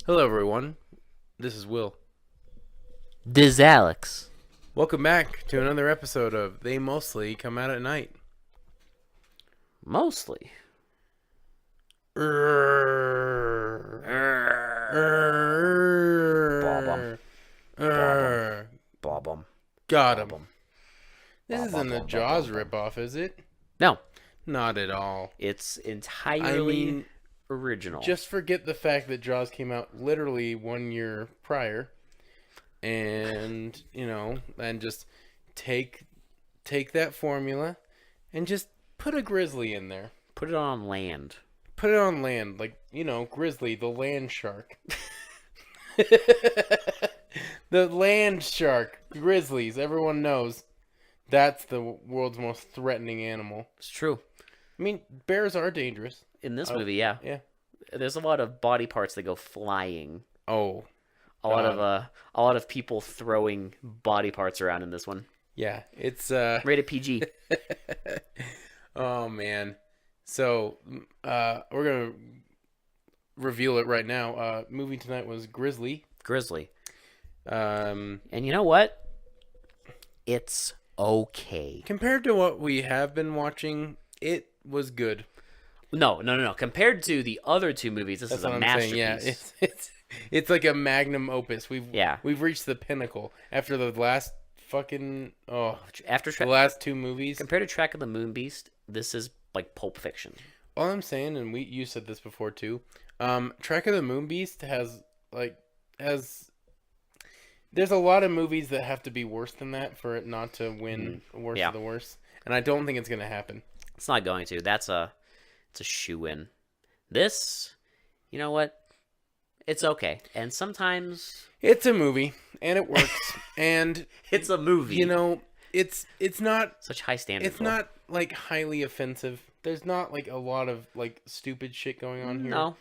Hello, everyone. This is Will. This Alex. Welcome back to another episode of They Mostly Come Out at Night. Mostly. Bob 'em. Got Bob him. 'em. This Bob, isn't bob, a bob, Jaws bob, bob. ripoff, is it? No, Not at all. it's I entirely mean, original. just forget the fact that Jaws came out literally 1 year prior. And, and just take that formula and just put a grizzly in there. Put it on land. Put it on land, like, Grizzly, the land shark. The land shark, grizzlies, everyone knows that's the world's most threatening animal. It's true. I mean, bears are dangerous. In this movie, yeah. Yeah. There's a lot of body parts that go flying. Oh, A lot of people throwing body parts around in this one. yeah, it's Rated PG. oh man. So, we're going to reveal it right now. Movie tonight was Grizzly. Grizzly. Um And you know what? It's okay. Compared to what we have been watching, it was good. No. Compared to the other two movies, this That's is a what I'm masterpiece. saying. Yeah, it's like a magnum opus. Yeah. We've reached the pinnacle after the last fucking After the last two movies. compared to Track of the Moon Beast, this is like Pulp Fiction. All I'm saying, and you said this before too. Track of the Moon Beast has there's a lot of movies that have to be worse than that for it not to win worst Yeah. of the worst, and I don't think it's gonna happen. It's not going to. It's a shoe-in. This, you know what? It's okay. And sometimes It's a movie, and it works, and it's a movie. it's not. Such high standards. It's not like highly offensive. There's not like a lot of like stupid shit going on here. No.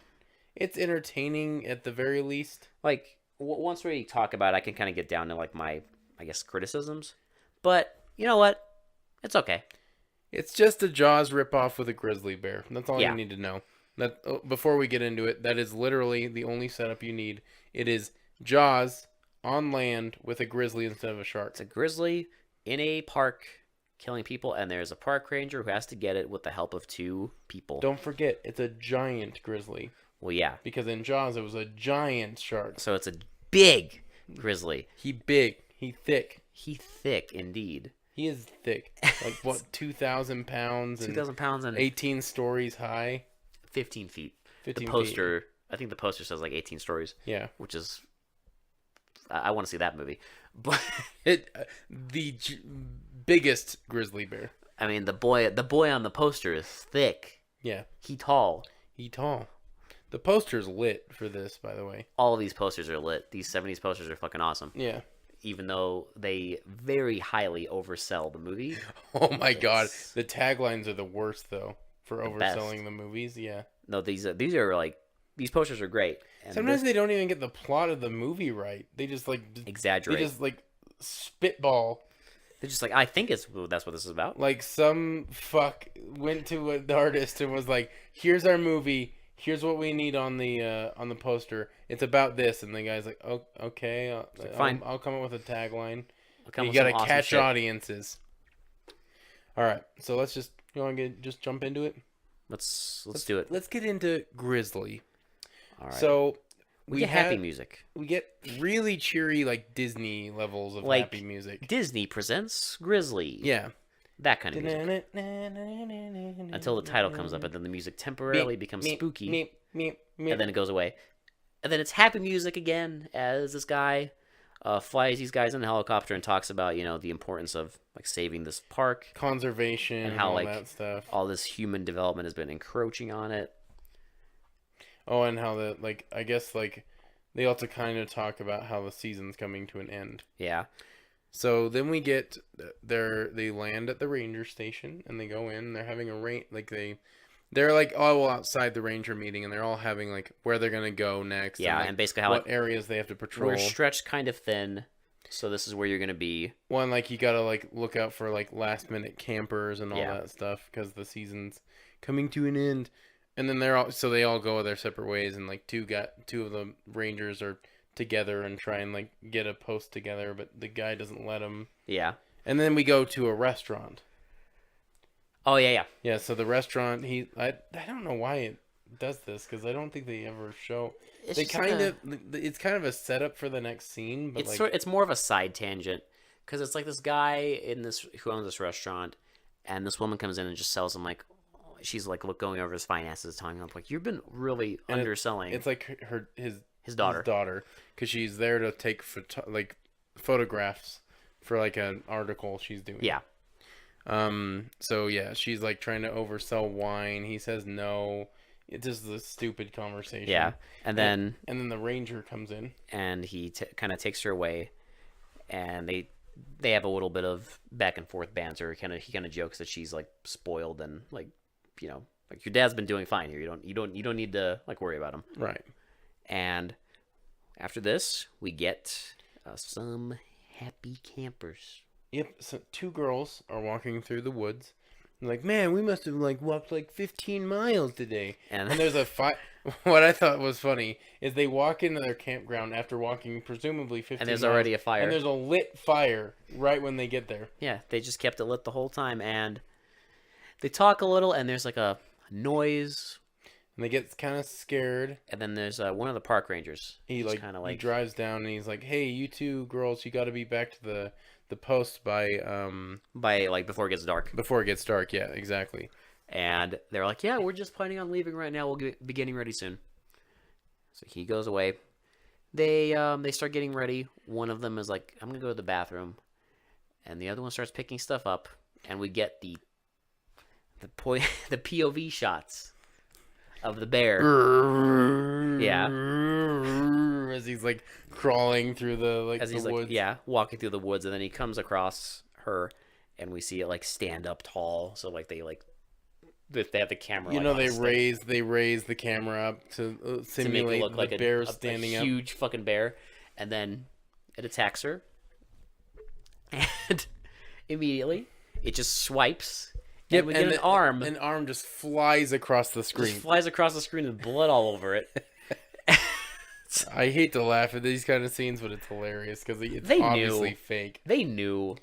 It's entertaining at the very least. Like once we talk about it, I can kind of get down to like my, I guess, criticisms. But you know what? It's okay. It's just a Jaws ripoff with a grizzly bear. That's all Yeah. you need to know. Before we get into it, that is literally the only setup you need. It is Jaws on land with a grizzly instead of a shark. It's a grizzly in a park killing people, and there's a park ranger who has to get it with the help of two people. Don't forget, it's a giant grizzly. Well, yeah. Because in Jaws, it was a giant shark. So it's a big grizzly. He big. He thick. He thick indeed. He is thick. Like, what, 2,000 pounds? 2,000 pounds and 18 stories high? 15 feet. 15 The poster, I think the poster says like 18 stories. Yeah. Which is, I want to see that movie. But The biggest grizzly bear. I mean, the boy on the poster is thick. Yeah. He tall. He tall. The poster's lit for this, by the way. All of these posters are lit. These 70s posters are fucking awesome. Yeah. Even though they very highly oversell the movie. Oh my god. The taglines are the worst, though, for The overselling best. the movies. Yeah. No, these are like, these posters are great. And Sometimes they don't even get the plot of the movie right. They just, like... exaggerate. They just, like, spitball. They're just like, I think that's what this is about. Like, some fuck went to an artist and was like, here's our movie... Here's what we need on the poster. It's about this, and the guy's like, "Oh, okay, fine. I'll come up with a tagline." Come You with gotta some awesome catch shit. audiences. All right, so let's just just jump into it. Let's do it. Let's get into Grizzly. All right. So we get happy music. We get really cheery, like Disney levels of Like happy music. Disney presents Grizzly. Yeah. That kind of music. Until the title comes up, and then the music temporarily becomes spooky, and then it goes away. And then it's happy music again as this guy flies these guys in a helicopter and talks about, the importance of like saving this park Conservation and how all like that stuff. all this human development has been encroaching on it. Oh, and how I guess they also kind of talk about how the season's coming to an end. Yeah. So then we get they land at the ranger station and they go in. They're having they're like all outside the ranger meeting and they're all having like where they're gonna go next. Yeah, and and basically how what areas they have to patrol. we're stretched kind of thin, so this is where you're gonna be. One you gotta look out for last minute campers and all Yeah. that stuff because the season's coming to an end. And then they all go their separate ways, and like two of the Rangers are together and try and like get a post together, but the guy doesn't let them. Yeah. And then we go to a restaurant. Oh yeah. Yeah. So the restaurant, I don't know why it does this, because I don't think they ever show. It's kind of a setup for the next scene, but it's more of a side tangent, because it's like this guy who owns this restaurant, and this woman comes in and just sells him like. She's like going over his finances, telling him like, "You've been really underselling." It's like his daughter, because she's there to take photographs for like an article she's doing. Yeah. So yeah, she's like trying to oversell wine. He says no. It's just a stupid conversation. Yeah, and then the Ranger comes in, and he kind of takes her away, and they have a little bit of back and forth banter. He kind of jokes that she's like spoiled and like. Like your dad's been doing fine here. You don't need to like worry about him. Right. And after this, we get some happy campers. Yep. So 2 girls are walking through the woods. They're like, man, we must have like walked like 15 miles today. And there's a What I thought was funny is they walk into their campground after walking presumably 15 miles. And there's already a fire. And there's a lit fire right when they get there. Yeah, they just kept it lit the whole time, and they talk a little, and there's like a noise, and they get kind of scared. And then there's one of the park rangers. He drives down, and he's like, "Hey, you 2 girls, you got to be back to the post by like before it gets dark." Before it gets dark, yeah, exactly. And they're like, "Yeah, we're just planning on leaving right now. We'll be getting ready soon." So he goes away. They start getting ready. One of them is like, "I'm gonna go to the bathroom," and the other one starts picking stuff up, and we get the POV shots of the bear. Yeah. As he's like crawling through the woods. Like, walking through the woods, and then he comes across her, and we see it like stand up tall. So like they have the camera. They raise the camera up to simulate to make it look like bear standing up. Huge fucking bear, and then it attacks her, and immediately it just swipes. Yep, and we get an arm. An arm just flies across the screen. Just flies across the screen with blood all over it. I hate to laugh at these kind of scenes, but it's hilarious because it's obviously fake. They knew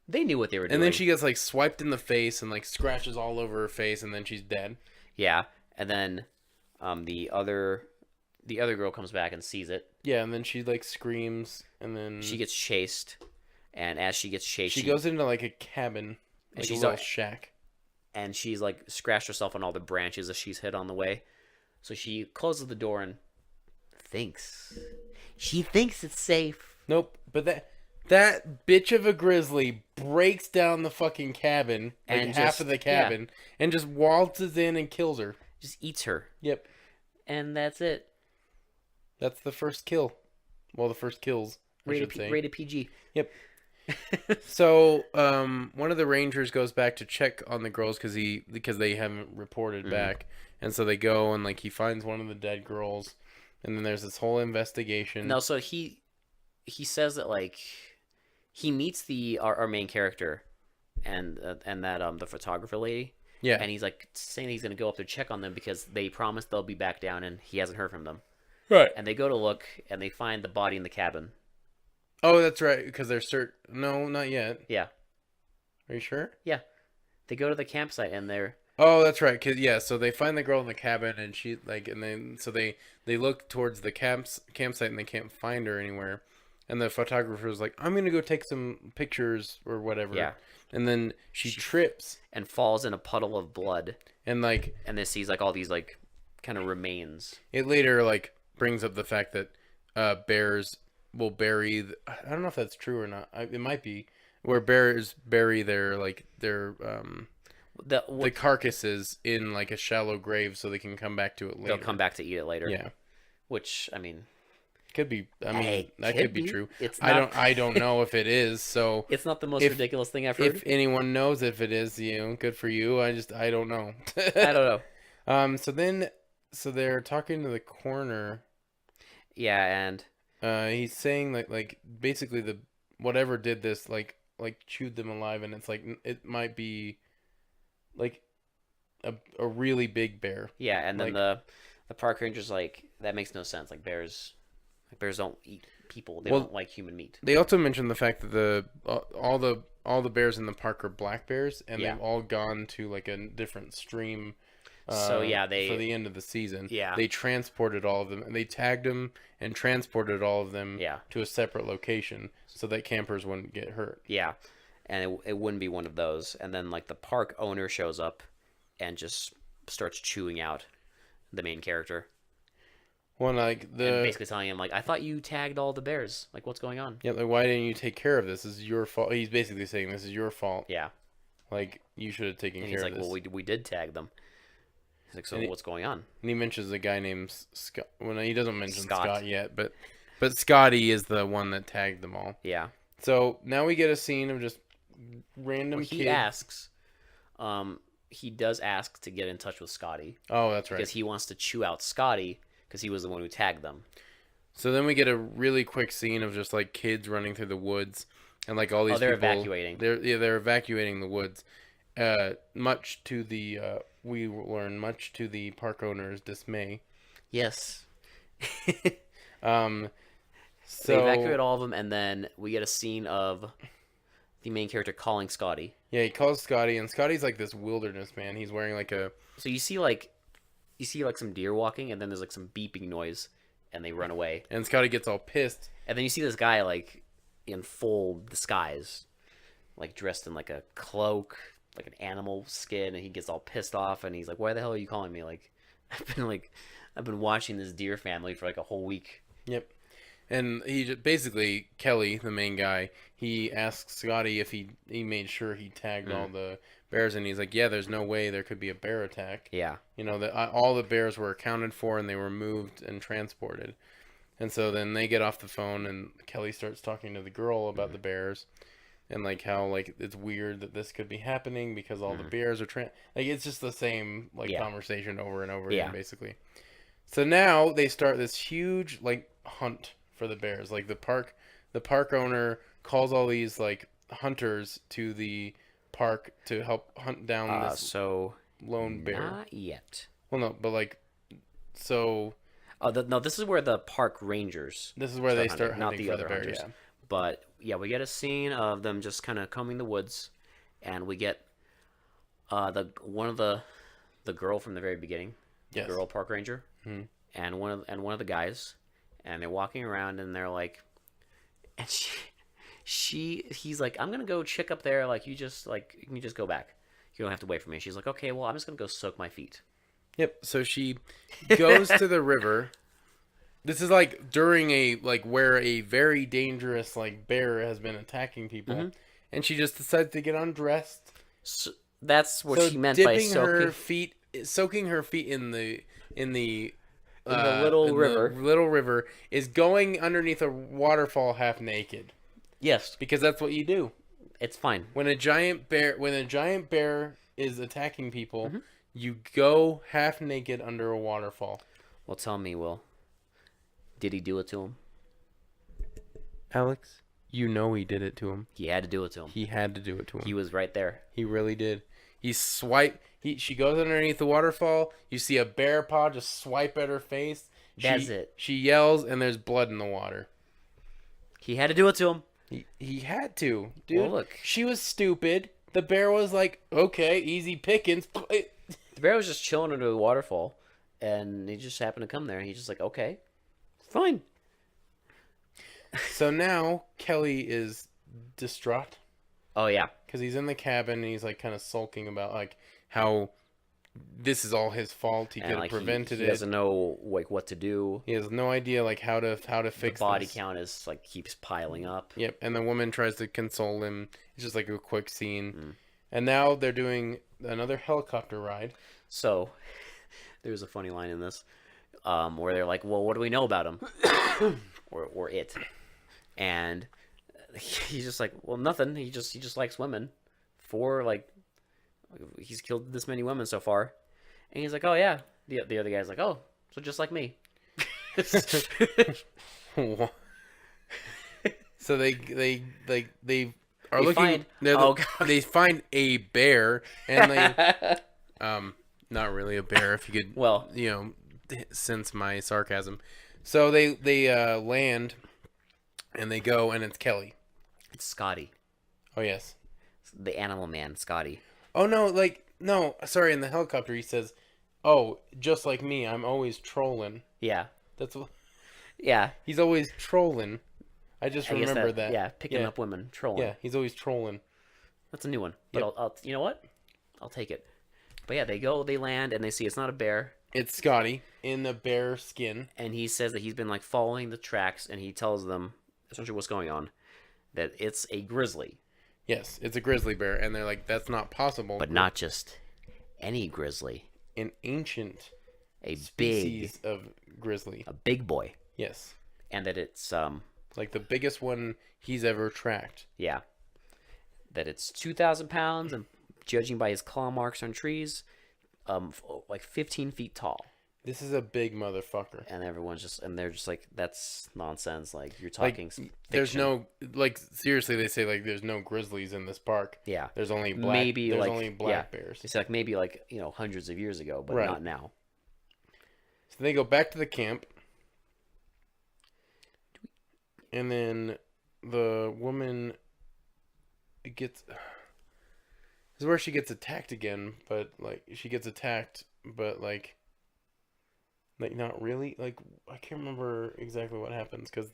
what they were doing. And then she gets like swiped in the face and like scratches all over her face, and then she's dead. Yeah, and then the other girl comes back and sees it. Yeah, and then she like screams, and then she gets chased. And as she gets chased, she goes into like a cabin, like a little shack. And she's like scratched herself on all the branches that she's hit on the way. So she closes the door and she thinks it's safe. Nope. But that bitch of a grizzly breaks down the fucking cabin, like and half of the cabin, and just waltzes in and kills her. Just eats her. Yep. And that's it. That's the first kill. Well, the first kills. Rated PG. Yep. So, one of the Rangers goes back to check on the girls because they haven't reported back, and so they go and like he finds one of the dead girls, and then there's this whole investigation. No, so he says that like he meets our main character, and that the photographer lady. Yeah. And he's like saying he's gonna go up there check on them because they promised they'll be back down, and he hasn't heard from them. Right. And they go to look, and they find the body in the cabin. Oh, that's right, because they're No, not yet. Yeah. Are you sure? Yeah. They go to the campsite, and they're... Oh, that's right, so they find the girl in the cabin, and she, like, and then, so they look towards the campsite, and they can't find her anywhere, and the photographer's like, I'm gonna go take some pictures, or whatever. Yeah. And then she trips. And falls in a puddle of blood. And, like... And then sees, like, all these, like, kind of remains. It later, like, brings up the fact that bears... will bury I don't know if that's true or not. It might be where bears bury their the carcasses in like a shallow grave so they can come back to it later. They'll come back to eat it later. Yeah. Which I mean could be that could be true. It's not... I don't know if it is. So it's not the most ridiculous thing I've heard. If anyone knows if it is, good for you. I don't know. I don't know. So they're talking to the coroner. Yeah, and he's saying like basically the whatever did this like chewed them alive, and it's like it might be like a really big bear. Yeah, and then the park ranger's like, that makes no sense. Like bears don't eat people. They don't like human meat. They also mentioned the fact that all the bears in the park are black bears, and they've all gone to like a different stream. So for the end of the season, yeah, they transported all of them, and they tagged them and transported all of them yeah. to a separate location so that campers wouldn't get hurt. Yeah, and it wouldn't be one of those. And then like the park owner shows up and just starts chewing out the main character. Well, like and basically telling him like, I thought you tagged all the bears. Like, what's going on? Yeah, like why didn't you take care of this? This is your fault. He's basically saying this is your fault. Yeah, like you should have taken care of this. And he's like, well, we did tag them. He's like, so what's going on? And he mentions a guy named Scott. Well, he doesn't mention Scott yet, but Scotty is the one that tagged them all. Yeah. So now we get a scene of just random kids. He asks, he does ask to get in touch with Scotty. Oh, that's right. Because he wants to chew out Scotty because he was the one who tagged them. So then we get a really quick scene of just like kids running through the woods and like all these they're people, evacuating. They're evacuating the woods. Much to the we learn much to the park owner's dismay. Yes. So they evacuate all of them, and then we get a scene of the main character calling Scotty. Yeah, he calls Scotty, and Scotty's like this wilderness man. He's wearing like a. So you see like some deer walking, and then there's like some beeping noise, and they run away. And Scotty gets all pissed. And then you see this guy like in full disguise, like dressed in like a cloak, like an animal skin, and he gets all pissed off, and he's like, "Why the hell are you calling me? Like, I've been watching this deer family for like a whole week." Yep. And he just, basically, Kelly, the main guy, he asks Scotty if he made sure he tagged all the bears, and he's like, yeah, there's no way there could be a bear attack. Yeah. You know, that all the bears were accounted for, and they were moved and transported. And so then they get off the phone, and Kelly starts talking to the girl about the bears, and like how like it's weird that this could be happening because all the bears are like it's just the same conversation over and over again, basically. So now they start this huge like hunt for the bears. Like the park owner calls all these like hunters to the park to help hunt down this lone bear. Not yet. Well, no, but like so. No, this is where the park rangers. This is where they start hunting, not the for other the bear, hunters. yeah. But yeah, we get a scene of them just kind of combing the woods, and we get the girl from the very beginning, the girl park ranger, and one of the guys, and they're walking around, and they're like, and he's like, I'm gonna go check up there, like you can just go back, you don't have to wait for me. She's like, okay, well I'm just gonna go soak my feet. Yep. So she goes to the river. This is like during where a very dangerous like bear has been attacking people, and she just decides to get undressed. So that's what she meant by soaking her feet in the little river. The little river is going underneath a waterfall half naked. Yes, because that's what you do. It's fine. When a giant bear is attacking people, you go half naked under a waterfall. Well, tell me, Will. Did he do it to him? Alex, you know he did it to him. He had to do it to him. He had to do it to him. He was right there. He really did. She goes underneath the waterfall. You see a bear paw just swipe at her face. That's it. She yells, and there's blood in the water. He had to do it to him. He had to, dude. Well, look. She was stupid. The bear was like, okay, easy pickings. The bear was just chilling under the waterfall, and he just happened to come there, and he's just like, okay, fine. So now Kelly is distraught. Oh, yeah. Because he's in the cabin, and he's like kind of sulking about like how this is all his fault. He could have prevented it. He doesn't know like what to do. He has no idea like how to fix. The body count is like keeps piling up. Yep, and the woman tries to console him. It's just like a quick scene, and now they're doing another helicopter ride. So there's a funny line in this where they're like, "Well, what do we know about him?" or it, and he's just like, "Well, nothing. He just likes women. He's killed this many women so far." And he's like, "Oh yeah." The other guy's like, "Oh, so just like me." So they are looking. They find a bear, and Not really a bear, if you could, Well, sense my sarcasm. So they land, and they go, and it's Kelly. it's Scotty, Oh, yes. the animal man, Scotty. Oh, no, no, sorry, in the helicopter he says, oh, just like me, I'm always trolling. Yeah. That's what... Yeah. He's always trolling. I just I guess remember that. Yeah, picking up women, trolling. Yeah, he's always trolling. That's a new one. But Yep. I'll you know what? I'll take it. But yeah, they land, and they see it's not a bear. It's Scotty in the bear skin. And he says that he's been like following the tracks, and he tells them essentially what's going on, that it's a grizzly. Yes, it's a grizzly bear, and they're like, that's not possible. But not just any grizzly. An ancient species of grizzly. A big boy. Yes. And that it's like the biggest one he's ever tracked. Yeah. That it's 2,000 pounds, and judging by his claw marks on trees, like 15 feet tall. This is a big motherfucker. And they're just like, that's nonsense. Like, you're talking fiction. There's no, seriously, they say, there's no grizzlies in this park. Yeah. There's only black bears. It's like maybe hundreds of years ago, but not now. So they go back to the camp. And then the woman gets... This is where she gets attacked again, but, she gets attacked, but, not really. I can't remember exactly what happens, because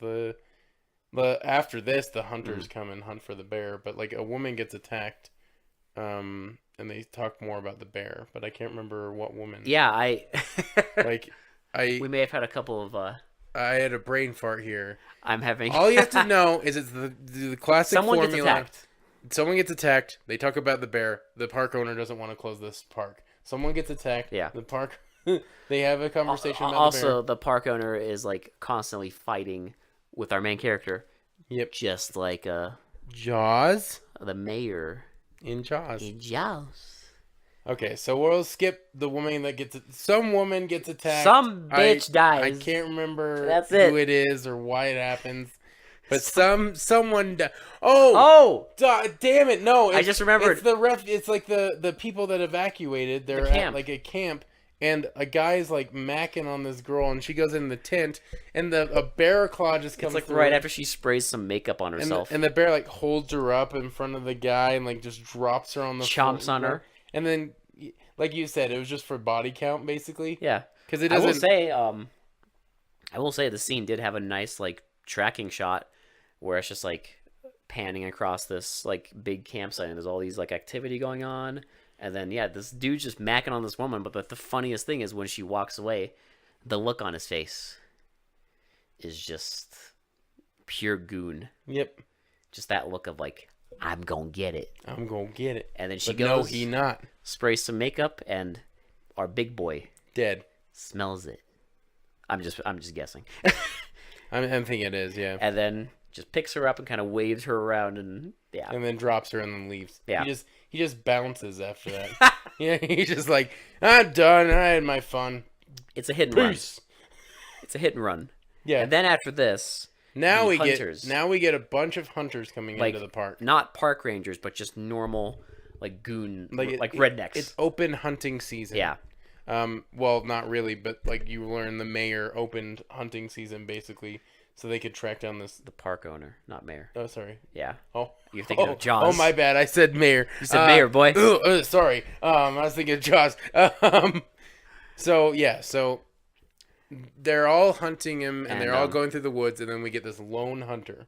after this, the hunters come and hunt for the bear, but, a woman gets attacked, and they talk more about the bear, but I can't remember what woman. Yeah, we may have had a couple of... I had a brain fart here. I'm having... All you have to know is it's the classic formula. Someone gets attacked. Someone gets attacked. They talk about the bear. The park owner doesn't want to close this park. Someone gets attacked. Yeah. The park... They have a conversation about also, the bear. the park owner is, constantly fighting with our main character. Yep. Just like Jaws? the mayor. In Jaws. In Jaws. Okay, so we'll skip the woman that gets... Some woman gets attacked. Some bitch dies. I can't remember who it is or why it happens. But someone... Damn it, no. I just remembered. It's like the people that evacuated. They're at a camp. And a guy's macking on this girl, and she goes in the tent, and a bear claw just comes through. Right after she sprays some makeup on herself. And the bear holds her up in front of the guy and just drops her on the floor. Chomps on her. And then, like you said, it was just for body count, basically. Yeah. Because it doesn't... I will say the scene did have a nice tracking shot where it's just panning across this big campsite, and there's all these activity going on. And then, this dude's just macking on this woman. But the funniest thing is when she walks away, the look on his face is just pure goon. Yep. Just that look of I'm going to get it. I'm going to get it. And then she goes. No, he not. Sprays some makeup, and our big boy. Dead. Smells it. I'm just guessing. I'm thinking it is, yeah. And then just picks her up and kind of waves her around, and and then drops her and then leaves. Yeah. He just bounces after that. Yeah, he's just I'm done. I had my fun. It's a hit and run. It's a hit and run. Yeah. And then after this, now we get a bunch of hunters coming into the park. Not park rangers, but just normal goon rednecks. It's open hunting season. Yeah. Well, not really, but you learn the mayor opened hunting season basically, so they could track down the park owner, not mayor. Oh, sorry. Yeah. Oh, you're thinking of Jaws. Oh, my bad. I said mayor. You said mayor, boy. Sorry. I was thinking of Jaws. So they're all hunting him, and they're all going through the woods, and then we get this lone hunter.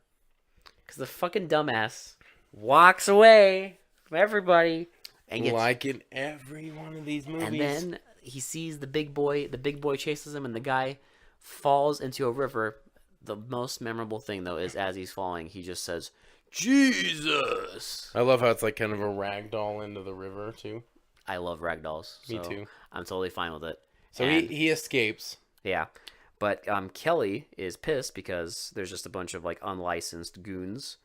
Because the fucking dumbass walks away from everybody. And like in every one of these movies. And then he sees the big boy. The big boy chases him, and the guy falls into a river. The most memorable thing, though, is as he's falling, he just says, Jesus! I love how it's kind of a ragdoll into the river, too. I love ragdolls. Me too. I'm totally fine with it. So he escapes. Yeah. But Kelly is pissed because there's just a bunch of unlicensed goons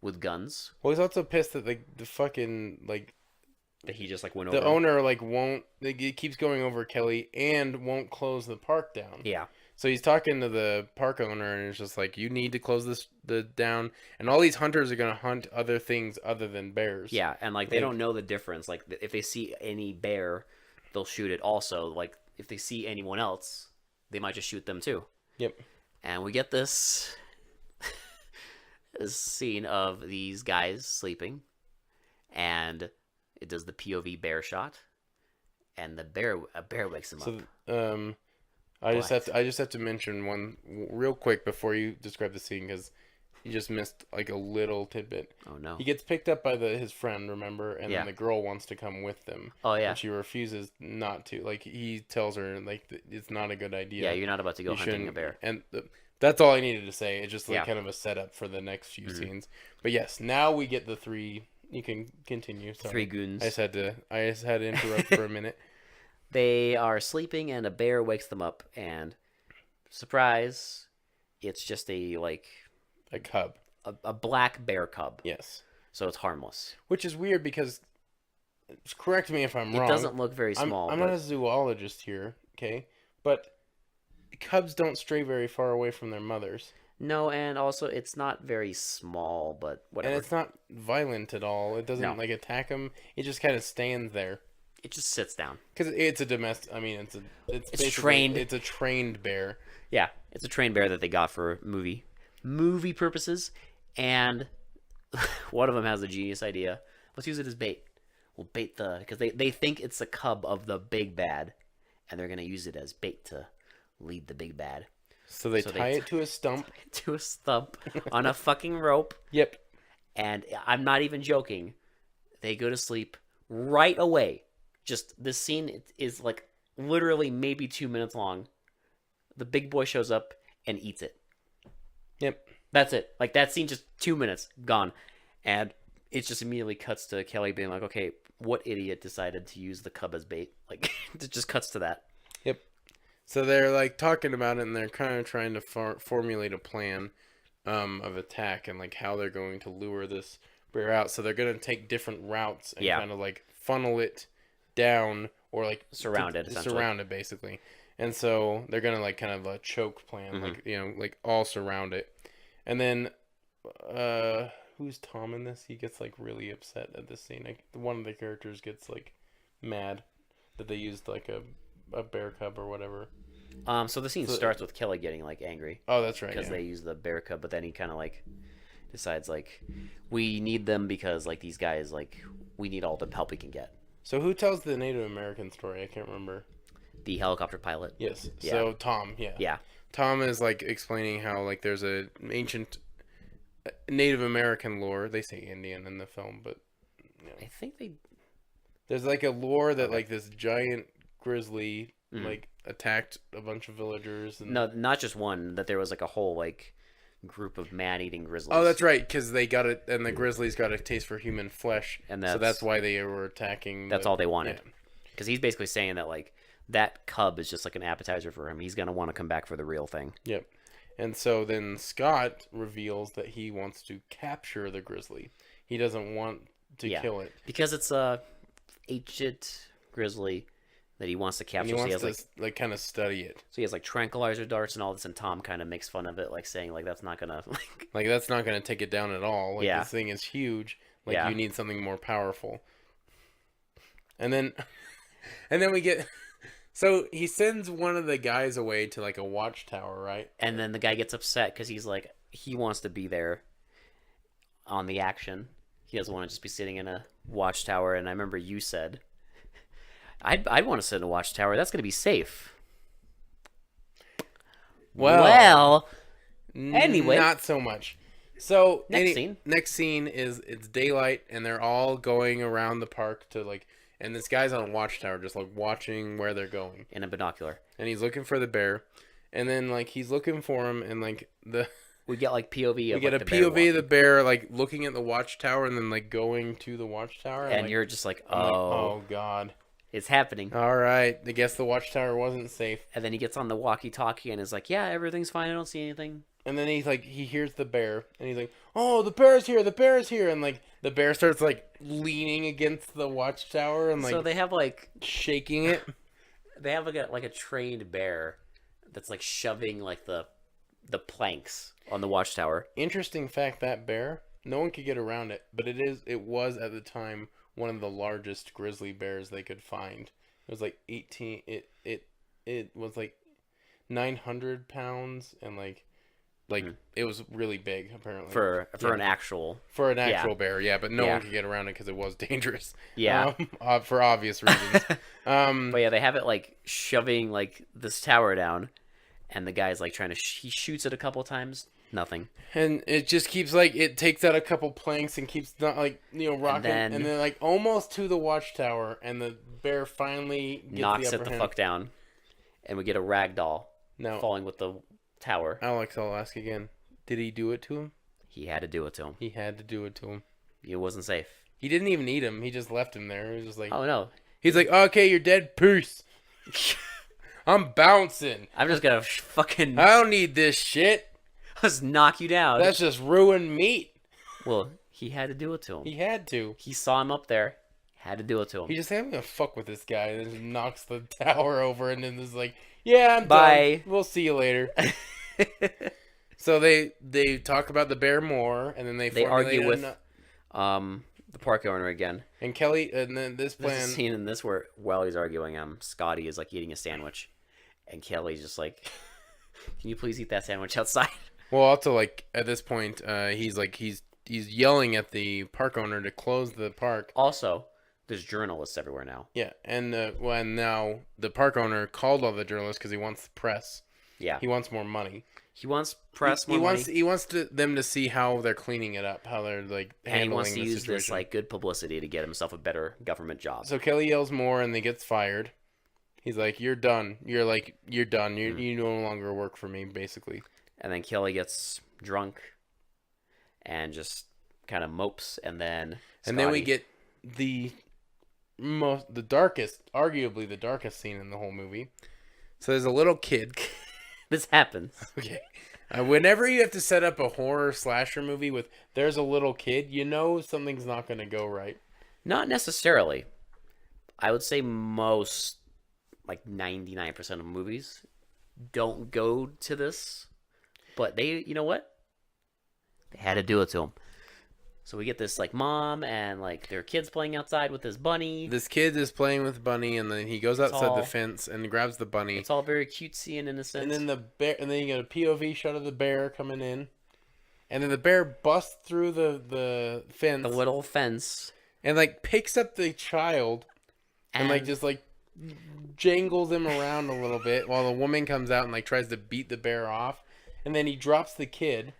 with guns. Well, he's also pissed that the fucking that he just went over. The owner won't. It keeps going over Kelly and won't close the park down. Yeah. So he's talking to the park owner, and it's just you need to close the down, and all these hunters are gonna hunt other things other than bears. Yeah, and they don't know the difference. If they see any bear, they'll shoot it. Also, like if they see anyone else, they might just shoot them too. Yep. And we get this scene of these guys sleeping, and it does the POV bear shot, and a bear wakes them up. I just have to mention one real quick before you describe the scene, because you just missed like a little tidbit. Oh no! He gets picked up by his friend, remember, and then the girl wants to come with them. Oh yeah. And she refuses not to. Like he tells her like it's not a good idea. Yeah, you're not about to go hunting a bear. And that's all I needed to say. It's just like kind of a setup for the next few scenes. But yes, now we get the three. You can continue. Sorry. Three goons. I just had to interrupt for a minute. They are sleeping, and a bear wakes them up, and surprise, it's just a cub, a black bear cub. Yes. So it's harmless. Which is weird because, correct me if I'm wrong. It doesn't look very small. I'm not a zoologist here, okay? But cubs don't stray very far away from their mothers. No, and also it's not very small, but whatever. And it's not violent at all. It doesn't attack them. It just kind of stands there. It just sits down. Because it's a domestic. I mean, it's trained. It's a trained bear. Yeah, it's a trained bear that they got for movie purposes, and one of them has a genius idea. Let's use it as bait. We'll bait because they think it's the cub of the big bad, and they're gonna use it as bait to lead the big bad. So they tie it to a stump. To a stump on a fucking rope. Yep. And I'm not even joking. They go to sleep right away. Just this scene is like literally maybe 2 minutes long. The big boy shows up and eats it. Yep. That's it. Like that scene, just 2 minutes gone, and it just immediately cuts to Kelly being like, "Okay, what idiot decided to use the cub as bait?" Like it just cuts to that. Yep. So they're like talking about it, and they're kind of trying to formulate a plan of attack and like how they're going to lure this bear out. So they're going to take different routes and kind of like funnel it down or like surround it basically. And so they're gonna like kind of a choke plan, like like all surround it. And then who's Tom in this? He gets like really upset at this scene. Like one of the characters gets like mad that they used like a bear cub or whatever. So the scene starts with Kelly getting like angry. Oh, that's right. Because they use the bear cub, but then he kind of like decides like we need them because like these guys like we need all the help we can get. So who tells the Native American story? I can't remember. The helicopter pilot. Yes. Yeah. So Tom, Yeah. Tom is like explaining how like there's a ancient Native American lore. They say Indian in the film, but I think there's like a lore that like this giant grizzly like attacked a bunch of villagers. And... No, not just one. That there was like a whole like group of man-eating grizzlies. Oh, that's right, because they got it, and the grizzlies got a taste for human flesh, and so that's why they were attacking. That's all they wanted. Because he's basically saying that like that cub is just like an appetizer for him. He's gonna want to come back for the real thing. Yep. And so then Scott reveals that he wants to capture the grizzly. He doesn't want to kill it because it's a ancient grizzly that he wants to capture. And he wants to like kind of study it. So he has like tranquilizer darts and all this, and Tom kind of makes fun of it, like saying like that's not gonna like that's not gonna take it down at all. Like this thing is huge. Like you need something more powerful. And then we get. So he sends one of the guys away to like a watchtower, right? And then the guy gets upset because he's like he wants to be there on the action. He doesn't want to just be sitting in a watchtower. And I remember you said, I'd want to sit in a watchtower. That's going to be safe. Well, anyway. Not so much. So next scene is it's daylight and they're all going around the park to like, and this guy's on a watchtower just like watching where they're going. In a binocular. And he's looking for the bear. And then like he's looking for him and like we get like POV of we get a POV of the bear like looking at the watchtower and then like going to the watchtower. And like, you're just like, oh God. It's happening. All right. I guess the watchtower wasn't safe. And then he gets on the walkie-talkie and is like, yeah, everything's fine. I don't see anything. And then he's like, he hears the bear and he's like, oh, the bear's here. The bear's here. And like the bear starts like leaning against the watchtower and like. So they have like. Shaking it. They have like a trained bear that's like shoving like the planks on the watchtower. Interesting fact, that bear, no one could get around it, but it was at the time one of the largest grizzly bears they could find. It was like 18. It was like 900 pounds and like it was really big apparently for an actual bear. Yeah, but no one could get around it because it was dangerous. Yeah, for obvious reasons. But yeah, they have it like shoving like this tower down, and the guy's like trying to he shoots it a couple times. Nothing. And it just keeps like it takes out a couple planks and keeps not like rocking and then like almost to the watchtower, and the bear finally knocks it the fuck down, and we get a rag doll falling with the tower. Alex, I'll ask again. Did he do it to him? He had to do it to him. He had to do it to him. It wasn't safe. He didn't even eat him. He just left him there. He was just like, oh no. He's like, okay, you're dead. Peace. I'm bouncing. I'm just gonna fucking. I don't need this shit. Let's knock you down. That's just ruined meat. Well, he had to do it to him. He had to. He saw him up there. Had to do it to him. He just said, I'm gonna fuck with this guy, and then just knocks the tower over, and then is like, yeah, I'm Bye. done. We'll see you later. So they talk about the bear more, and then they argue with the park owner again. And Kelly, and then this plan. There's a scene in this where while he's arguing, Scotty is like eating a sandwich, and Kelly's just like, "Can you please eat that sandwich outside?" Well, also like at this point, he's yelling at the park owner to close the park. Also, there's journalists everywhere now. Yeah, and when now the park owner called all the journalists because he wants the press. Yeah, he wants more money. He wants press. He wants them to see how they're cleaning it up, how they're like handling the situation. And he wants to use this like good publicity to get himself a better government job. So Kelly yells more, and they gets fired. He's like, "You're done. You're done. You no longer work for me, basically." And then Kelly gets drunk, and just kind of mopes, and then we get arguably the darkest scene in the whole movie. So there's a little kid. This happens. Okay. Whenever you have to set up a horror slasher movie with there's a little kid, something's not going to go right. Not necessarily. I would say most, like 99% of movies don't go to this. But you know what? They had to do it to him. So we get this like mom and like their kids playing outside with this bunny. This kid is playing with bunny, and then he goes outside the fence and grabs the bunny. It's all very cutesy and innocent. And then you get a POV shot of the bear coming in, and then the bear busts through the fence, the little fence, and like picks up the child, and like just like jangles him around a little bit while the woman comes out and like tries to beat the bear off, and then he drops the kid.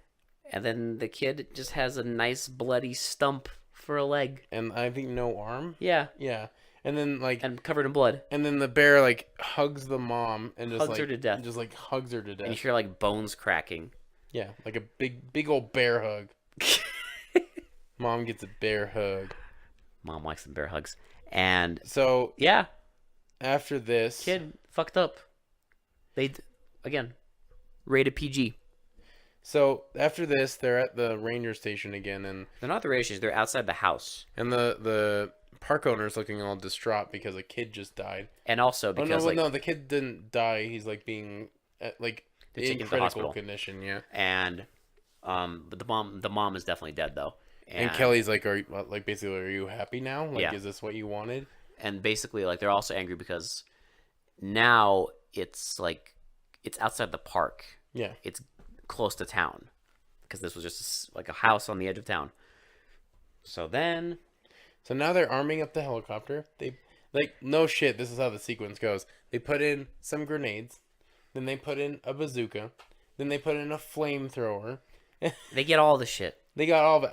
And then the kid just has a nice bloody stump for a leg. And I think no arm? Yeah. Yeah. And then and covered in blood. And then the bear like hugs the mom and just hugs her to death. Just like hugs her to death. And you hear like bones cracking. Yeah, like a big old bear hug. Mom gets a bear hug. Mom likes the bear hugs. And so yeah. After this, kid fucked up. Again, rated PG. So after this, they're at the ranger station again, and they're not the ranger station. They're outside the house. And the park owner's looking all distraught because a kid just died. And also because no, the kid didn't die. He's like being in critical condition. Yeah. And but the mom is definitely dead though. And Kelly's like, are you happy now? Like, yeah. Is this what you wanted? And basically, like, they're also angry because now it's outside the park. Yeah. It's close to town because this was just like a house on the edge of town. So now they're arming up the helicopter. They no shit, this is how the sequence goes. They put in some grenades, then they put in a bazooka, then they put in a flamethrower. They get all the shit. They got all of it.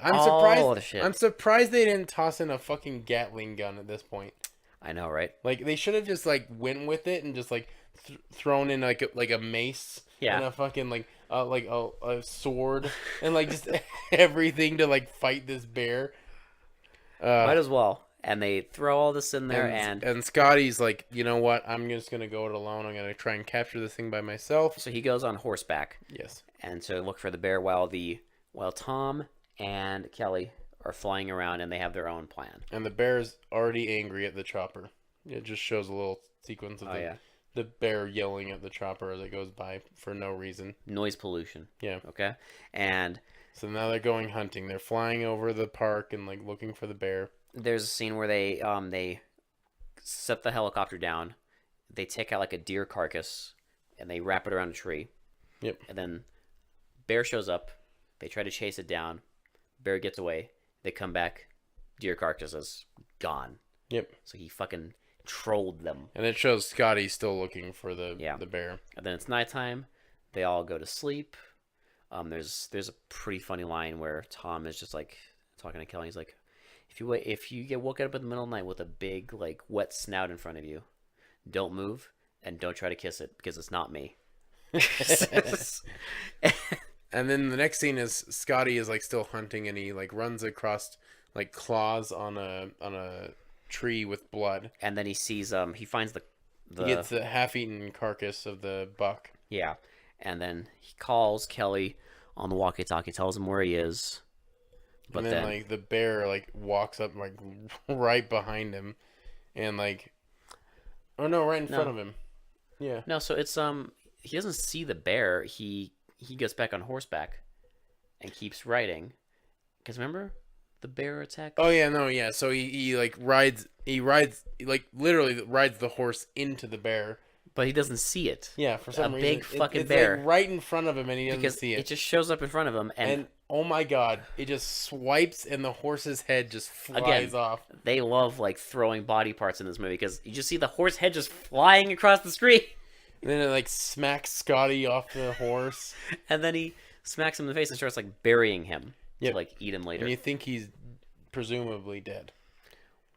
I'm surprised they didn't toss in a fucking Gatling gun at this point. I know, right? Like they should have just like went with it and just like thrown in like a mace. Yeah. And a fucking a sword and like just everything to like fight this bear. Might as well. And they throw all this in there and Scotty's like, you know what? I'm just gonna go it alone. I'm gonna try and capture this thing by myself. So he goes on horseback. Yes. And so look for the bear while Tom and Kelly are flying around and they have their own plan. And the bear's already angry at the chopper. It just shows a little sequence of the bear yelling at the chopper as it goes by for no reason. Noise pollution. Yeah. Okay. And so now they're going hunting. They're flying over the park and like looking for the bear. There's a scene where they set the helicopter down. They take out like a deer carcass and they wrap it around a tree. Yep. And then bear shows up. They try to chase it down. Bear gets away. They come back. Deer carcass is gone. Yep. So he fucking trolled them. And it shows Scotty still looking for the bear. And then it's nighttime. They all go to sleep. There's a pretty funny line where Tom is just like talking to Kelly. He's like, if you get woken up in the middle of the night with a big like wet snout in front of you, don't move and don't try to kiss it because it's not me. And then the next scene is Scotty is like still hunting and he like runs across like claws on a tree with blood. And then he sees he finds the he gets the half-eaten carcass of the buck. Yeah. And then he calls Kelly on the walkie-talkie, tells him where he is. But then like the bear like walks up like right behind him and like right in front of him. Yeah. No, so it's he doesn't see the bear. He gets back on horseback and keeps riding. Because remember the bear attack? Oh yeah, no, yeah. So he like rides like literally rides the horse into the bear. But he doesn't see it. Yeah, for some reason. A big fucking it's bear. Like right in front of him and he doesn't see it. It just shows up in front of him and oh my god, it just swipes and the horse's head just flies off. They love like throwing body parts in this movie because you just see the horse head just flying across the street. And then it like smacks Scotty off the horse. And then he smacks him in the face and starts like burying him to like eat him later. And you think he's presumably dead.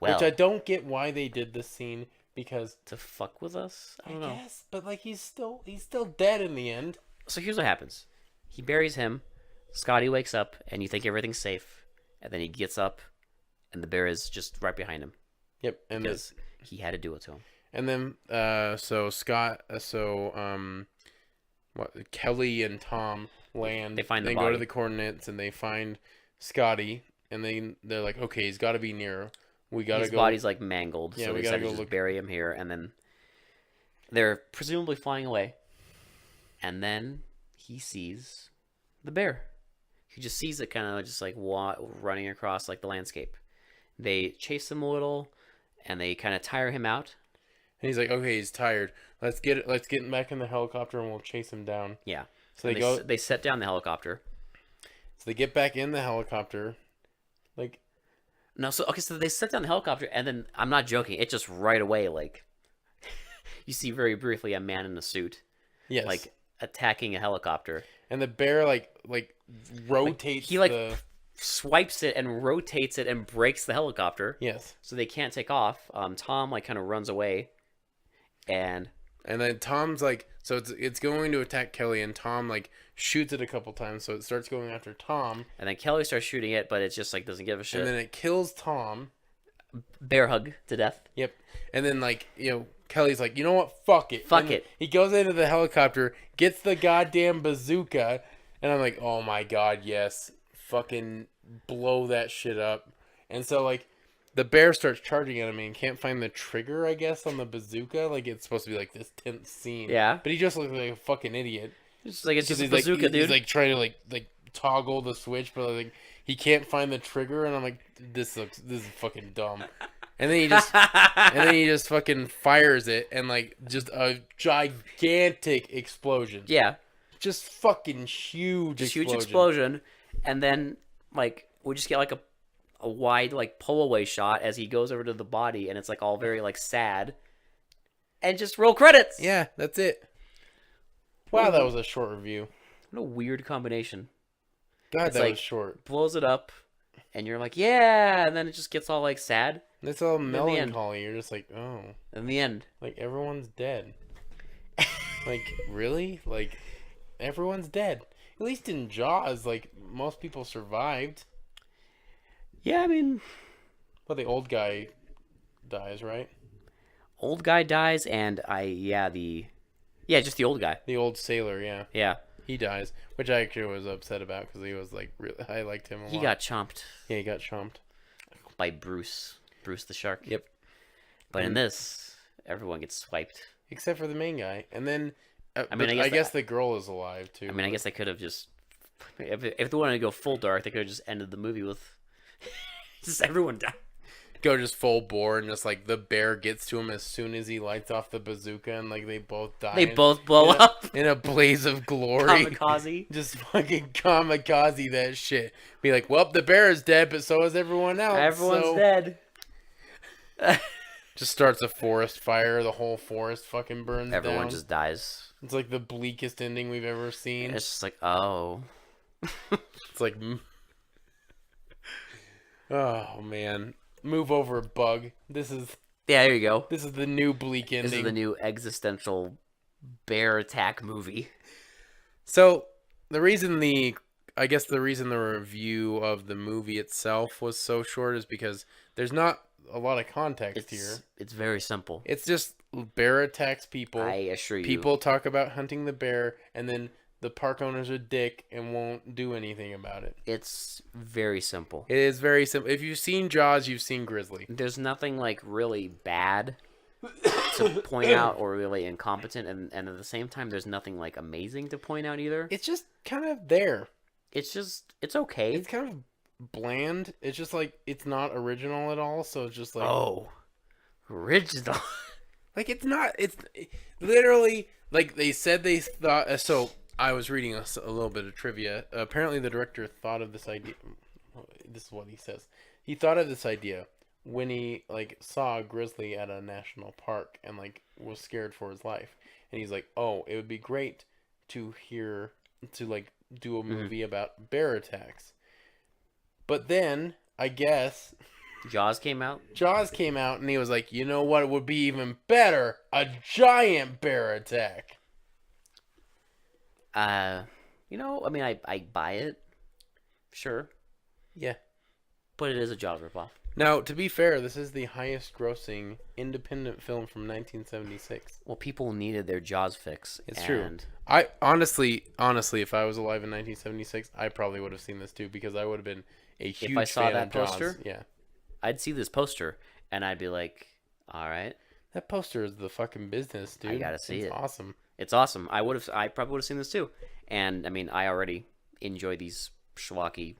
Well, which I don't get why they did this scene because to fuck with us? I don't know. Guess, but like he's still dead in the end. So here's what happens. He buries him. Scotty wakes up and you think everything's safe. And then he gets up and the bear is just right behind him. Yep, and because he had to do it to him. And then Kelly and Tom land. They find the body. body. Go to the coordinates and they find Scotty and they're like, okay, he's got to be near. We gotta His go. body's like mangled, Yeah, so we they gotta decided go to look. Just bury him here, and then they're presumably flying away. And then he sees the bear. He just sees it kind of just like running across like the landscape. They chase him a little, and they kind of tire him out. And he's like, okay, he's tired. Let's get him back in the helicopter and we'll chase him down. Yeah. So they set down the helicopter. So they get back in the helicopter, like. No, so they set down the helicopter, and then I'm not joking. It just right away, like you see very briefly a man in a suit, yes, like attacking a helicopter, and the bear like rotates. He swipes it and rotates it and breaks the helicopter. Yes, so they can't take off. Tom like kind of runs away, and then Tom's like, so it's going to attack Kelly, and Tom like shoots it a couple times, so it starts going after Tom. And then Kelly starts shooting it, but it's just like doesn't give a shit. And then it kills Tom. Bear hug to death. Yep. And then like Kelly's like, you know what? Fuck it. Fuck it. He goes into the helicopter, gets the goddamn bazooka, and I'm like, oh my god, yes, fucking blow that shit up. And so like. The bear starts charging at him and can't find the trigger, I guess, on the bazooka. Like, it's supposed to be, like, this tense scene. Yeah. But he just looks like a fucking idiot. It's just a bazooka, dude. He's, like, trying to, like toggle the switch, but, like, he can't find the trigger. And I'm like, this is fucking dumb. And then he just fucking fires it and, like, just a gigantic explosion. Yeah. Just fucking huge explosion. And then, like, we just get, like, a wide like pull away shot as he goes over to the body and it's like all very like sad and just roll credits. Yeah, that's it. Wow, that was a short review. What a weird combination. God, it's that like, was short. Blows it up and you're like, yeah, and then it just gets all like sad. It's all melancholy. You're just like, oh. In the end. Like everyone's dead. Like, really? Like everyone's dead. At least in Jaws, like most people survived. Yeah, I mean... But the old guy dies, right? Old guy dies, and just the old guy. The old sailor, yeah. Yeah. He dies, which I actually was upset about, because he was, like, really... I liked him a lot. He got chomped. Yeah, he got chomped. By Bruce. Bruce the shark. Yep. But in this, everyone gets swiped. Except for the main guy. And then... I guess the girl is alive, too. I mean, I guess they could have just... If they wanted to go full dark, they could have just ended the movie with... just everyone died. go just full bore and just like the bear gets to him as soon as he lights off the bazooka and like they both die. They both blow up in a blaze of glory. Kamikaze. Just fucking kamikaze that shit. Be like, well, the bear is dead, but so is everyone else. Everyone's dead. Just starts a forest fire. The whole forest fucking burns down. Everyone just dies. It's like the bleakest ending we've ever seen. It's just like, oh. It's like, oh man, move over, bug. This is there you go. This is the new bleak ending. This is the new existential bear attack movie. So the reason the review of the movie itself was so short is because there's not a lot of context here. It's very simple. It's just bear attacks people. I assure you. People talk about hunting the bear, and then the park owners are dick and won't do anything about it. It's very simple. It is very simple. If you've seen Jaws, you've seen Grizzly. There's nothing like really bad to point out or really incompetent, and at the same time, there's nothing like amazing to point out either. It's just kind of there. It's okay. It's kind of bland. It's just like it's not original at all. So it's just like original. Like it's not. It's literally like they said they thought. So I was reading a little bit of trivia. Apparently, the director thought of this idea. This is what he says. He thought of this idea when he like saw a grizzly at a national park and like was scared for his life. And he's like, "Oh, it would be great to do a movie about bear attacks." But then I guess Jaws came out, and he was like, "You know what? It would be even better: a giant bear attack." I mean, I buy it, sure. Yeah. But it is a Jaws ripoff. Now, to be fair, this is the highest-grossing independent film from 1976. Well, people needed their Jaws fix. It's true. I honestly, if I was alive in 1976, I probably would have seen this too because I would have been a huge fan of Jaws. If I saw that poster, yeah, I'd see this poster and I'd be like, "All right, that poster is the fucking business, dude. I gotta see it. It's awesome. It's awesome. I probably would have seen this too. And I mean, I already enjoy these schlocky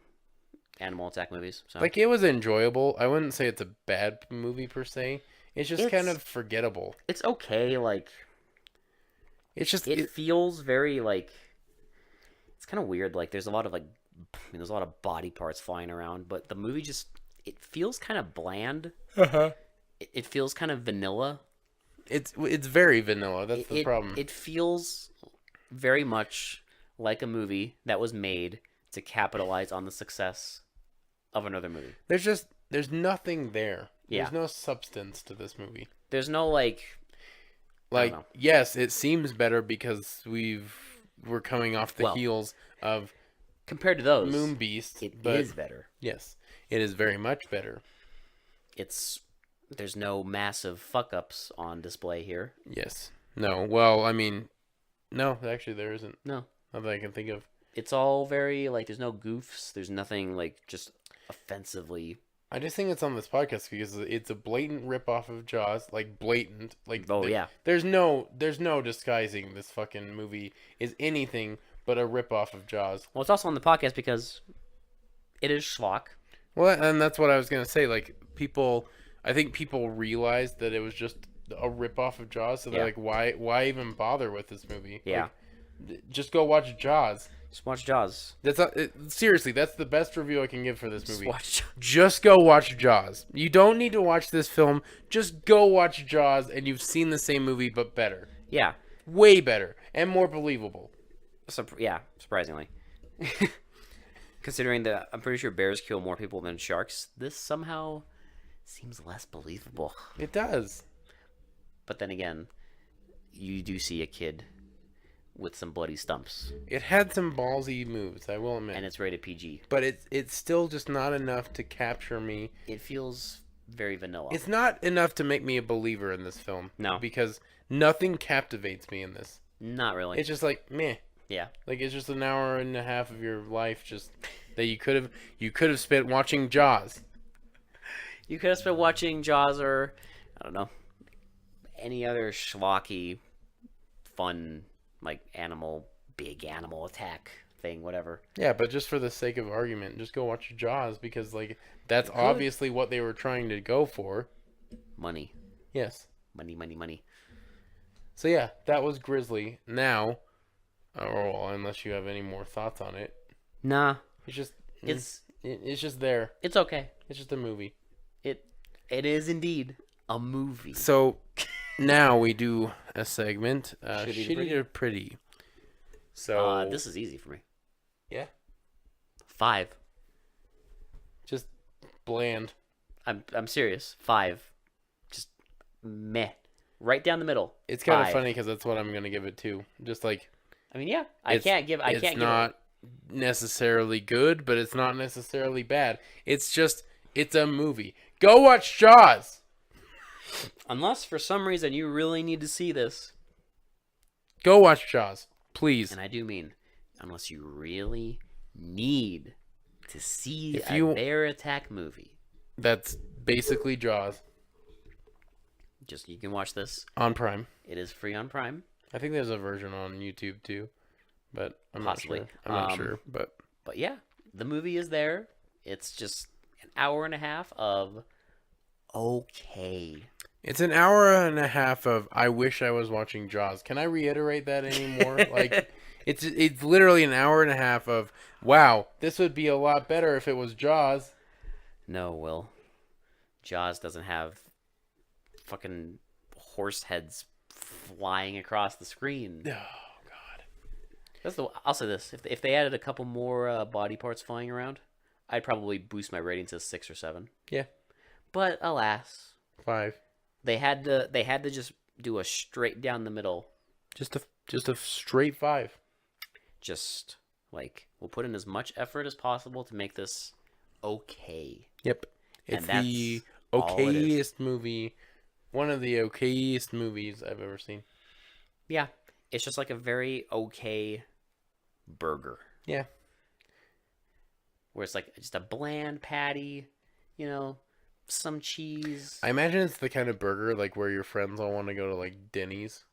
animal attack movies. So. Like it was enjoyable. I wouldn't say it's a bad movie per se. It's just kind of forgettable. It's okay. Like it's just it feels very like it's kind of weird. Like there's a lot of there's a lot of body parts flying around, but the movie just it feels kind of bland. It feels kind of vanilla. It's very vanilla. That's the problem. It feels very much like a movie that was made to capitalize on the success of another movie. There's nothing there. Yeah. There's no substance to this movie. There's no like yes, it seems better because we're coming off the heels of compared to those Moon Beast. It is better. Yes, it is very much better. There's no massive fuck ups on display here. Yes. No. Well, I mean, no. Actually, there isn't. No. Not that I can think of. It's all very like there's no goofs. There's nothing like just offensively. I just think it's on this podcast because it's a blatant ripoff of Jaws, like blatant. Like yeah. There's no disguising this fucking movie is anything but a ripoff of Jaws. Well, it's also on the podcast because it is schlock. Well, and that's what I was gonna say. Like I think people realized that it was just a ripoff of Jaws, so they're like, why even bother with this movie? Yeah. Like, just go watch Jaws. Just watch Jaws. Seriously, that's the best review I can give for this movie. Just go watch Jaws. You don't need to watch this film. Just go watch Jaws, and you've seen the same movie, but better. Yeah. Way better. And more believable. Surprisingly. Considering that I'm pretty sure bears kill more people than sharks, this somehow seems less believable. It does. But then again, you do see a kid with some bloody stumps. It had some ballsy moves, I will admit. And it's rated PG. But it's still just not enough to capture me. It feels very vanilla. It's not enough to make me a believer in this film. No. Because nothing captivates me in this. Not really. It's just like, meh. Yeah. Like it's just an hour and a half of your life just that you could have spent watching Jaws. You could have spent watching Jaws or, I don't know, any other schlocky, fun, like big animal attack thing, whatever. Yeah, but just for the sake of argument, just go watch Jaws because like that's obviously what they were trying to go for. Money. Yes. Money. So yeah, that was Grizzly. Now, well, unless you have any more thoughts on it. Nah. It's just there. It's okay. It's just a movie. It is indeed a movie. So now we do a segment, Shitty to pretty. So this is easy for me. Yeah. 5. Just bland. I'm serious. 5. Just meh. Right down the middle. It's kind of funny because that's what I'm gonna give it to. Just like. I mean, yeah. It's not necessarily good, but it's not necessarily bad. It's a movie. Go watch Jaws. Unless for some reason you really need to see this. Go watch Jaws, please. And I do mean, unless you really need to see bear attack movie. That's basically Jaws. Just you can watch this on Prime. It is free on Prime. I think there's a version on YouTube too, but I'm Possibly. not sure. I'm not sure, but yeah, the movie is there. It's just an hour and a half of okay. It's an hour and a half of I wish I was watching Jaws. Can I reiterate that anymore? Like it's literally an hour and a half of wow, this would be a lot better if it was Jaws. No, Will. Jaws doesn't have fucking horse heads flying across the screen. Oh God. I'll say this: if they added a couple more body parts flying around, I'd probably boost my rating to 6 or 7. Yeah. But alas, 5. They had to just do a straight down the middle. Just a straight 5. Just like we'll put in as much effort as possible to make this okay. Yep. It's the okayest movie. One of the okayest movies I've ever seen. Yeah. It's just like a very okay burger. Yeah. Where it's like just a bland patty, some cheese. I imagine it's the kind of burger like where your friends all want to go to like Denny's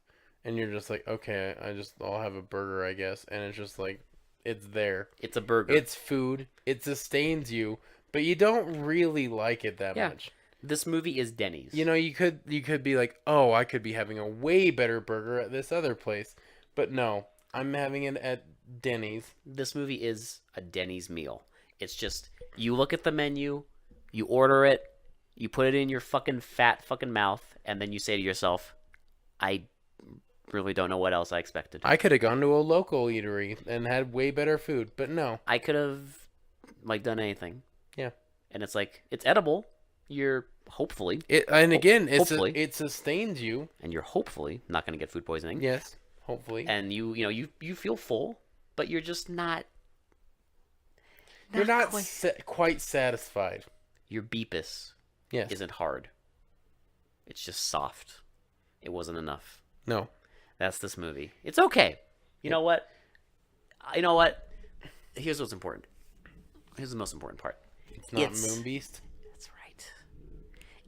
and you're just like, okay, I'll have a burger, I guess. And it's just like, it's there. It's a burger. It's food. It sustains you, but you don't really like it that much. This movie is Denny's. You could be like, oh, I could be having a way better burger at this other place. But no, I'm having it at Denny's. This movie is a Denny's meal. It's just, you look at the menu, you order it, you put it in your fucking fat fucking mouth, and then you say to yourself, I really don't know what else I expected. I could have gone to a local eatery and had way better food, but no. I could have, done anything. Yeah. And it's like, it's edible. You're hopefully. It sustains you. And you're hopefully not going to get food poisoning. Yes, hopefully. And you feel full, but you're just not. You're not quite satisfied. Your beepus isn't hard. It's just soft. It wasn't enough. No. That's this movie. It's okay. You know what? Here's what's important. Here's the most important part. It's not Moon Beast. That's right.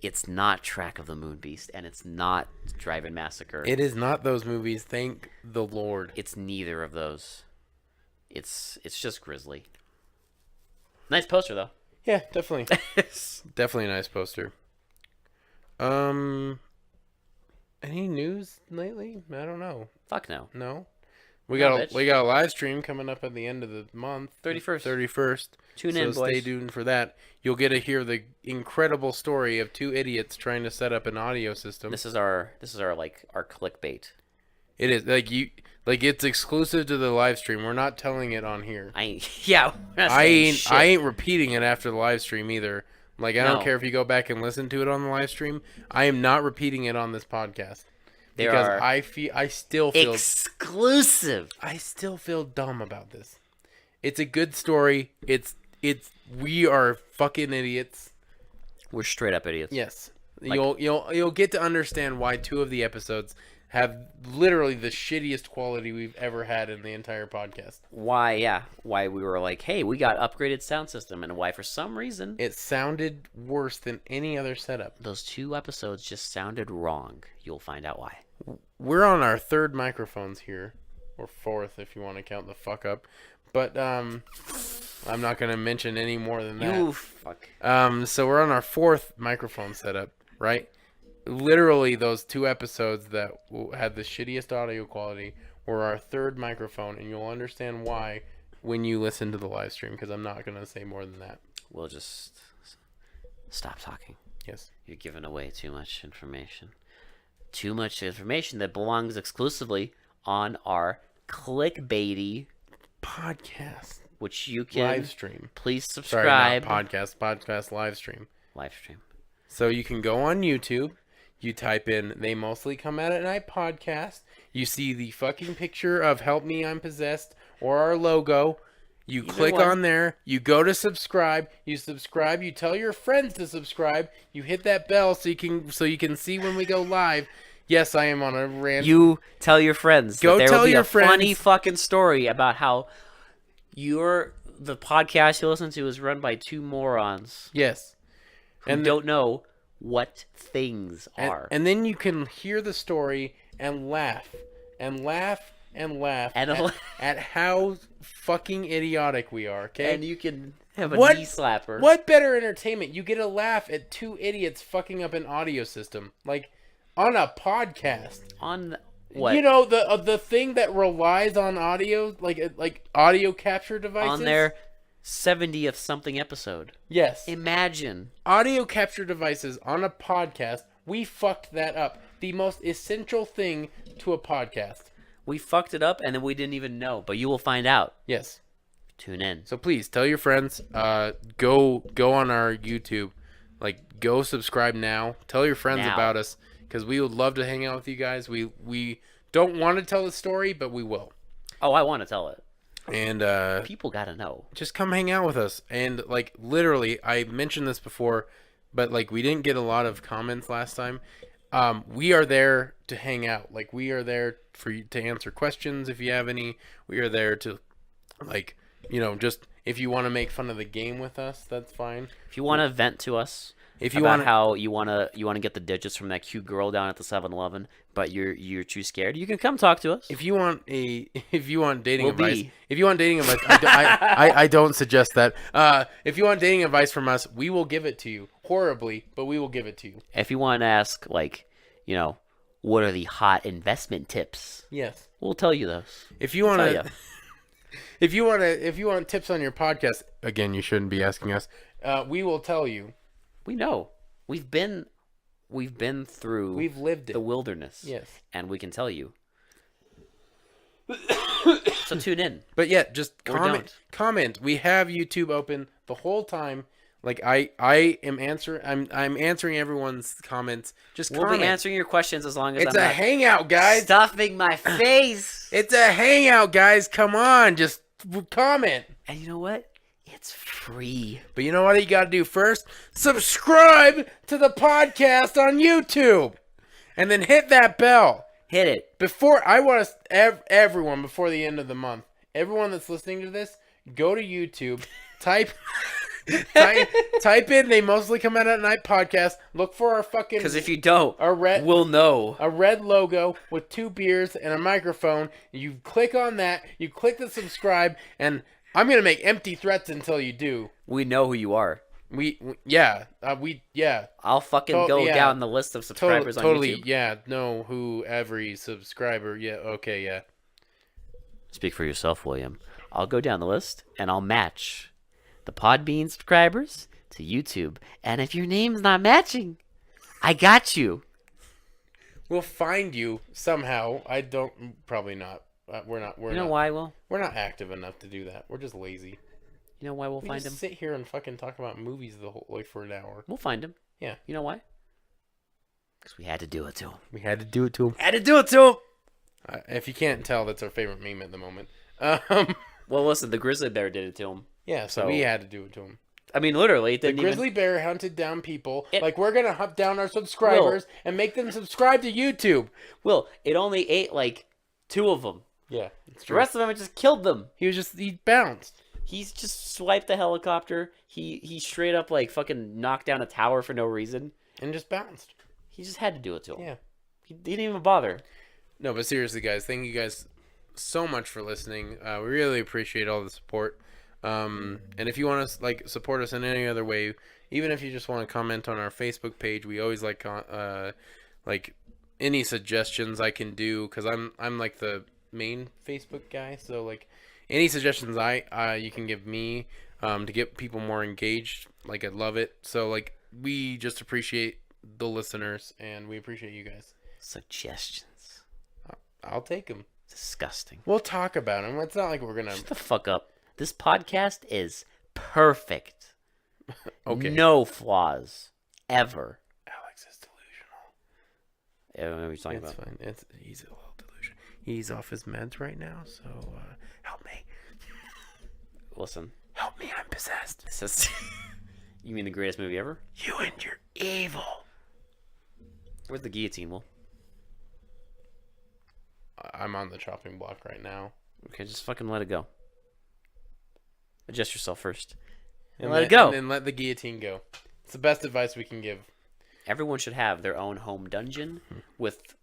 It's not Track of the Moon Beast, and it's not Drive-In Massacre. It is not those movies. Thank the Lord. It's neither of those. It's just Grizzly. Nice poster though. Yeah, definitely. Definitely a nice poster. Any news lately? I don't know. Fuck no. No. We got a live stream coming up at the end of the month. 31st. Tune in, boys. Stay tuned for that. You'll get to hear the incredible story of 2 idiots trying to set up an audio system. This is our clickbait. It is it's exclusive to the live stream. We're not telling it on here. I ain't repeating it after the live stream either. I don't care if you go back and listen to it on the live stream. I am not repeating it on this podcast. I still feel exclusive. I still feel dumb about this. It's a good story. We are fucking idiots. We're straight up idiots. Yes. You'll get to understand why 2 of the episodes have literally the shittiest quality we've ever had in the entire podcast. Why we were like, hey, we got upgraded sound system, and why for some reason it sounded worse than any other setup. Those 2 episodes just sounded wrong. You'll find out why. We're on our 3rd microphones here. or 4th if you want to count the fuck up. But I'm not gonna mention any more than that. You fuck. So we're on our 4th microphone setup, right? Literally, those 2 episodes that had the shittiest audio quality were our 3rd microphone, and you'll understand why when you listen to the live stream, because I'm not gonna say more than that. We'll just stop talking. Yes. You're giving away too much information. Too much information that belongs exclusively on our clickbaity podcast, which you can live stream. Please subscribe. Sorry, not podcast live stream. Live stream. So you can go on YouTube. You type in "They Mostly Come Out at Night" podcast. You see the fucking picture of "Help Me, I'm Possessed" or our logo. You click on there. You go to subscribe. You subscribe. You tell your friends to subscribe. You hit that bell so you can see when we go live. Yes, I am on a rant. You tell your friends. Go that there tell will be your a friends. funny fucking story about how the podcast you listen to is run by 2 morons. Yes. Who don't know what things are. And then you can hear the story and laugh and laugh and laugh at how fucking idiotic we are, okay? And you can have a knee slapper. What better entertainment? You get a laugh at 2 idiots fucking up an audio system. Like, on a podcast. On what? You know, the thing that relies on audio, like audio capture devices? On their 70th something episode. Yes. Imagine. Audio capture devices on a podcast. We fucked that up. The most essential thing to a podcast. We fucked it up and then we didn't even know, but you will find out. Yes. Tune in. So please tell your friends. Go on our YouTube. Like, go subscribe now. Tell your friends about us, because we would love to hang out with you guys. We don't want to tell the story, but we will. Oh, I want to tell it. And people gotta know. Just come hang out with us. And like, literally, I mentioned this before, but like, we didn't get a lot of comments last time. We are there to hang out. Like, we are there for you to answer questions if you have any. We are there to, like, you know, just if you want to make fun of the game with us, that's fine. If you want to vent to us, if you about want how you want to get the digits from that cute girl down at the 7-Eleven, but you're too scared, you can come talk to us. If you want dating advice, I don't suggest that. If you want dating advice from us, we will give it to you horribly, but we will give it to you. If you want to ask, like, you know, what are the hot investment tips? Yes, we'll tell you those. If you want to, if you want tips on your podcast, again, you shouldn't be asking us. We will tell you. We know. We've been through. We've lived it. The wilderness. Yes. And we can tell you. So tune in. But yeah, just comment. We have YouTube open the whole time. Like, I am answering. I'm answering everyone's comments. We'll be answering your questions as long as it's a hangout, guys. Stuffing my face. It's a hangout, guys. Come on, just comment. And you know what? It's free. But you know what you got to do first? Subscribe to the podcast on YouTube, and then hit that bell. Hit it. I want us, everyone, before the end of the month, everyone that's listening to this, go to YouTube, type in "They Mostly Come Out at Night" podcast. Look for our fucking. Because if you don't, we'll know. A red logo with 2 beers and a microphone. You click on that. You click the subscribe, and I'm gonna make empty threats until you do. We know who you are. Yeah. I'll fucking go down the list of subscribers on YouTube. Yeah. Know who every subscriber. Yeah. Okay. Yeah. Speak for yourself, William. I'll go down the list and I'll match the Podbean subscribers to YouTube. And if your name's not matching, I got you. We'll find you somehow. Probably not. We're not. You know why, Will? We're not active enough to do that. We're just lazy. You know why we'll find him? Sit here and fucking talk about movies for an hour. We'll find him. Yeah. You know why? Because we had to do it to him. Had to do it to him. If you can't tell, that's our favorite meme at the moment. Well, listen, the grizzly bear did it to him. Yeah, so we had to do it to him. I mean, literally. The grizzly bear hunted down people. We're going to hunt down our subscribers and make them subscribe to YouTube. Will, it only ate, like, 2 of them. Yeah. The rest of them, it just killed them. He bounced. He's just swiped the helicopter. He straight up, like, fucking knocked down a tower for no reason. And just bounced. He just had to do it to him. Yeah. He didn't even bother. No, but seriously, guys, thank you guys so much for listening. We really appreciate all the support. And if you want to like support us in any other way, even if you just want to comment on our Facebook page, we always like any suggestions I can do, because I'm like the main Facebook guy. So like any suggestions you can give me to get people more engaged, like I'd love it. So like we just appreciate the listeners, and we appreciate you guys. Suggestions. I'll take them. Disgusting. We'll talk about them. It's not like we're gonna. Shut the fuck up. This podcast is perfect. Okay. No flaws ever. Alex is delusional. Yeah, what are you talking about? Fine. He's a little delusional. He's off his meds right now, so help me. Listen. Help me, I'm possessed. You mean the greatest movie ever? You and your evil. Where's the guillotine, Will? I'm on the chopping block right now. Okay, just fucking let it go. Adjust yourself first. And let it go. And then let the guillotine go. It's the best advice we can give. Everyone should have their own home dungeon with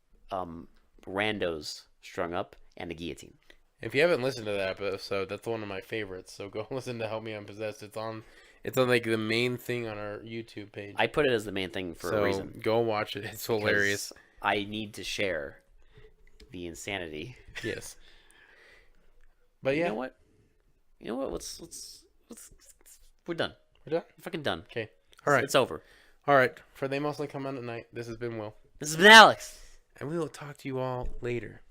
randos strung up and a guillotine. If you haven't listened to that episode, that's one of my favorites. So go listen to Help Me I'm Possessed. It's on like the main thing on our YouTube page. I put it as the main thing for a reason. Go watch it. It's hilarious. I need to share the insanity. Yes. But yeah. You know what? Let's we're done. We're done? We're fucking done. Okay. All right. It's over. All right. For They Mostly Come Out at Night, this has been Will. This has been Alex. And we will talk to you all later.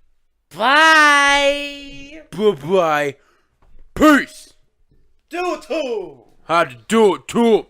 Bye. Bye-bye. Peace. Do it too. How to do it too.